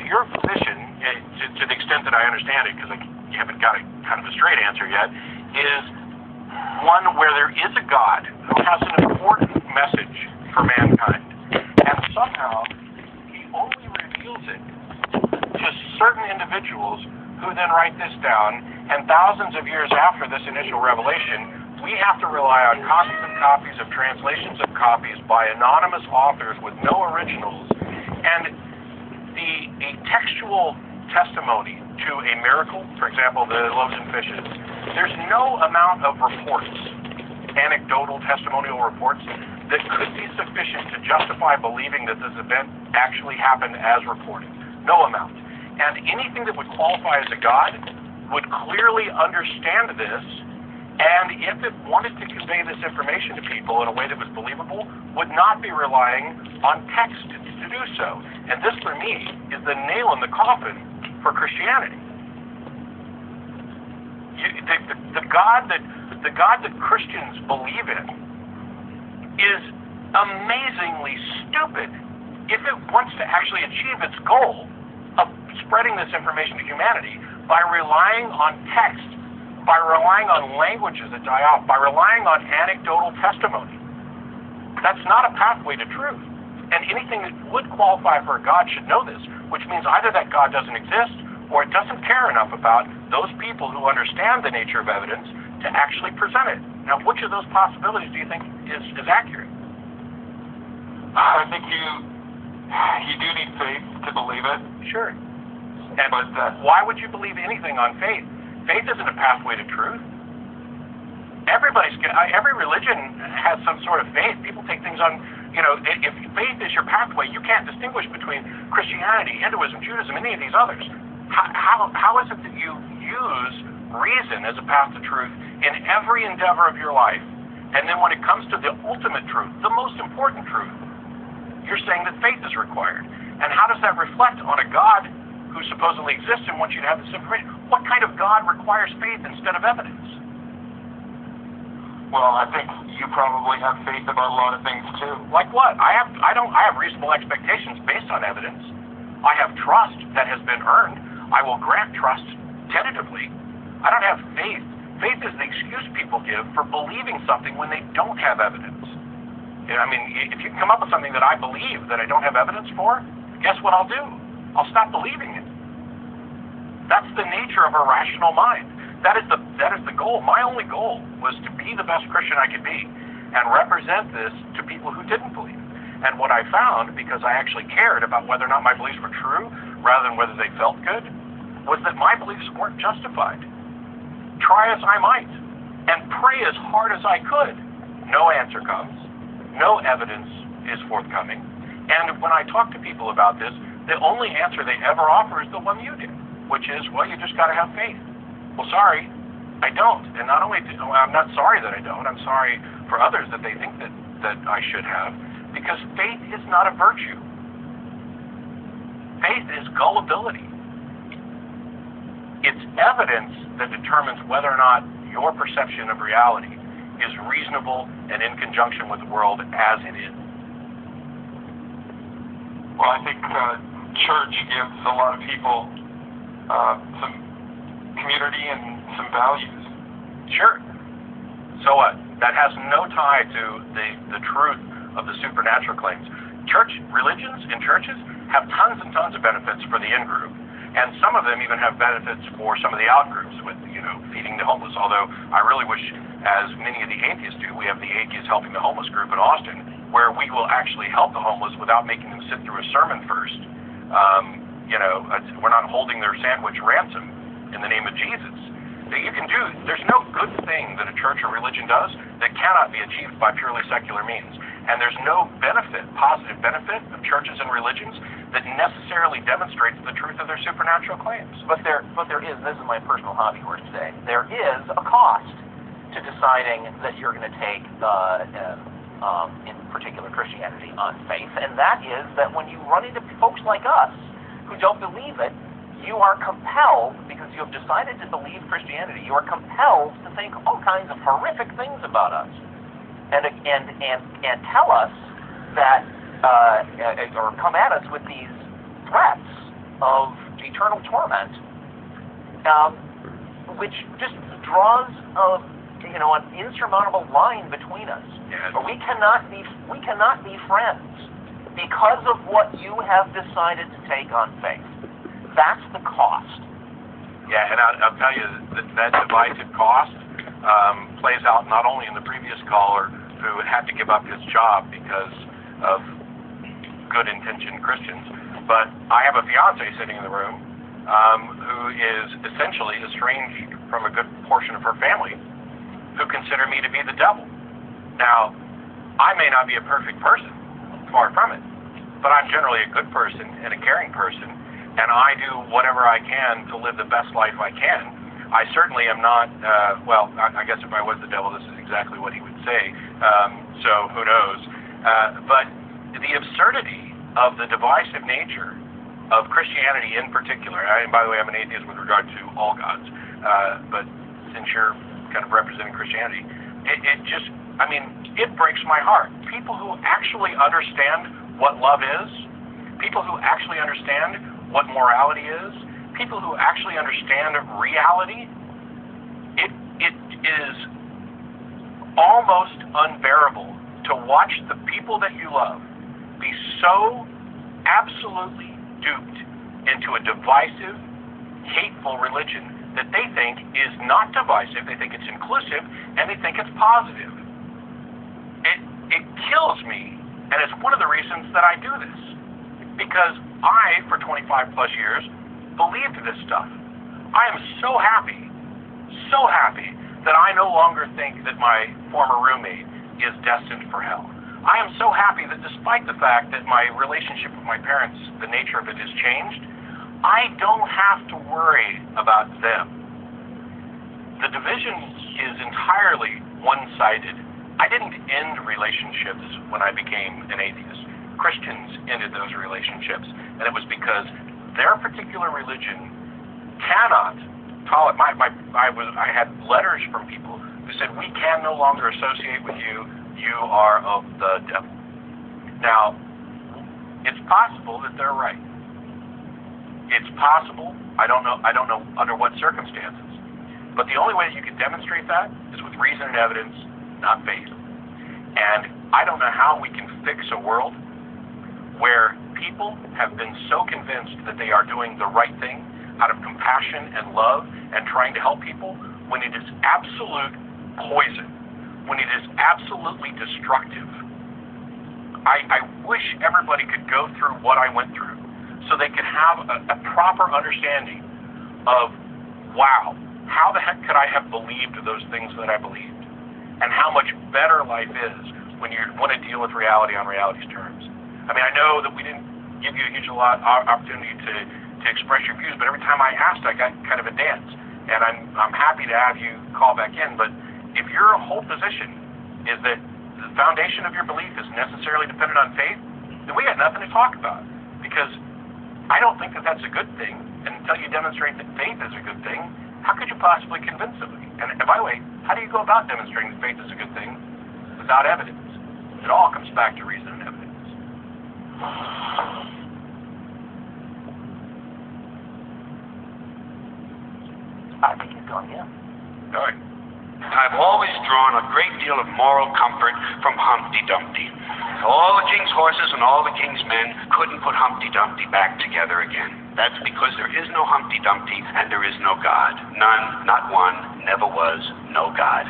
your position, to the extent that I understand it, because you haven't got a kind of a straight answer yet, is one where there is a God who has an important message for mankind, and somehow he only reveals it to certain individuals who then write this down, and thousands of years after this initial revelation, we have to rely on copies and copies of translations of copies by anonymous authors with no originals, and a textual testimony to a miracle, for example, the loaves and fishes. There's no amount of reports, anecdotal testimonial reports, that could be sufficient to justify believing that this event actually happened as reported. No amount. And anything that would qualify as a God would clearly understand this, and if it wanted to convey this information to people in a way that was believable, would not be relying on text to do so. And this, for me, is the nail in the coffin for Christianity. The God that Christians believe in is amazingly stupid if it wants to actually achieve its goal of spreading this information to humanity by relying on text, by relying on languages that die off, by relying on anecdotal testimony. That's not a pathway to truth. And anything that would qualify for a God should know this, which means either that God doesn't exist or it doesn't care enough about those people who understand the nature of evidence to actually present it. Now, which of those possibilities do you think is accurate? I think you do need faith to believe it. Sure. But why would you believe anything on faith? Faith isn't a pathway to truth. Every religion has some sort of faith. People take things on, if faith is your pathway, you can't distinguish between Christianity, Hinduism, Judaism, any of these others. How is it that you use reason as a path to truth in every endeavor of your life, and then when it comes to the ultimate truth, the most important truth, you're saying that faith is required? And how does that reflect on a God who supposedly exists and wants you to have this information? What kind of God requires faith instead of evidence? Well, I think you probably have faith about a lot of things too. Like what? I have reasonable expectations based on evidence. I have trust that has been earned. I will grant trust tentatively. I don't have faith. Faith is the excuse people give for believing something when they don't have evidence. I mean, if you come up with something that I believe that I don't have evidence for, guess what I'll do? I'll stop believing it. That's the nature of a rational mind. That is the goal. My only goal was to be the best Christian I could be and represent this to people who didn't believe. And what I found, because I actually cared about whether or not my beliefs were true rather than whether they felt good, was that my beliefs weren't justified. Try as I might and pray as hard as I could, no answer comes. No evidence is forthcoming. And when I talk to people about this, the only answer they ever offer is the one you did, which is, well, you just got to have faith. Well, sorry, I don't. And not only I'm not sorry that I don't, I'm sorry for others that they think that I should have, because faith is not a virtue. Faith is gullibility. It's evidence that determines whether or not your perception of reality is reasonable and in conjunction with the world as it is. Well, I think church gives a lot of people some community and some values. Sure. So what? That has no tie to the truth of the supernatural claims. Religions in churches have tons and tons of benefits for the in-group, and some of them even have benefits for some of the out-groups with, feeding the homeless, although I really wish, as many of the atheists do, we have the Atheists Helping the Homeless group in Austin, where we will actually help the homeless without making them sit through a sermon first. We're not holding their sandwich ransom in the name of Jesus. There's no good thing that a church or religion does that cannot be achieved by purely secular means. And there's no positive benefit of churches and religions that necessarily demonstrates the truth of their supernatural claims. But there is, this is my personal hobby horse today, there is a cost to deciding that you're going to take, in particular, Christianity on faith. And that is that when you run into folks like us who don't believe it, you are compelled, because you have decided to believe Christianity, you are compelled to think all kinds of horrific things about us, and tell us that, or come at us with these threats of eternal torment, which just draws an insurmountable line between us. Yes. We cannot be friends because of what you have decided to take on faith. That's the cost. Yeah, and I'll tell you that divisive cost plays out not only in the previous caller who had to give up his job because of good-intentioned Christians, but I have a fiance sitting in the room who is essentially estranged from a good portion of her family who consider me to be the devil. Now, I may not be a perfect person, far from it, but I'm generally a good person and a caring person, and I do whatever I can to live the best life I can. I certainly am not, I guess if I was the devil, this is exactly what he would say, so who knows. But the absurdity of the divisive nature of Christianity in particular, and by the way, I'm an atheist with regard to all gods, but since you're kind of representing Christianity, it breaks my heart. People who actually understand what love is, people who actually understand what morality is, people who actually understand reality, it is almost unbearable to watch the people that you love be so absolutely duped into a divisive, hateful religion that they think is not divisive, they think it's inclusive, and they think it's positive. It kills me, and it's one of the reasons that I do this. Because I, for 25 plus years, believed this stuff. I am so happy that I no longer think that my former roommate is destined for hell. I am so happy that despite the fact that my relationship with my parents, the nature of it has changed, I don't have to worry about them. The division is entirely one-sided. I didn't end relationships when I became an atheist. Christians ended those relationships, and it was because their particular religion cannot tolerate. I had letters from people who said, "We can no longer associate with you. You are of the devil." Now, it's possible that they're right. It's possible. I don't know under what circumstances. But the only way that you can demonstrate that is with reason and evidence, not faith. And I don't know how we can fix a world where people have been so convinced that they are doing the right thing out of compassion and love and trying to help people when it is absolute poison, when it is absolutely destructive. I wish everybody could go through what I went through so they could have a proper understanding of, wow, how the heck could I have believed those things that I believed? And how much better life is when you want to deal with reality on reality's terms. I mean, I know that we didn't give you a huge opportunity to express your views, but every time I asked, I got kind of a dance. And I'm happy to have you call back in, but if your whole position is that the foundation of your belief is necessarily dependent on faith, then we got nothing to talk about. Because I don't think that that's a good thing, and until you demonstrate that faith is a good thing, how could you possibly convince somebody? And by the way, how do you go about demonstrating that faith is a good thing without evidence? It all comes back to reason and evidence. I think he's going, yeah. All right. I've always drawn a great deal of moral comfort from Humpty Dumpty. All the king's horses and all the king's men couldn't put Humpty Dumpty back together again. That's because there is no Humpty Dumpty and there is no God. None, not one, never was, no God.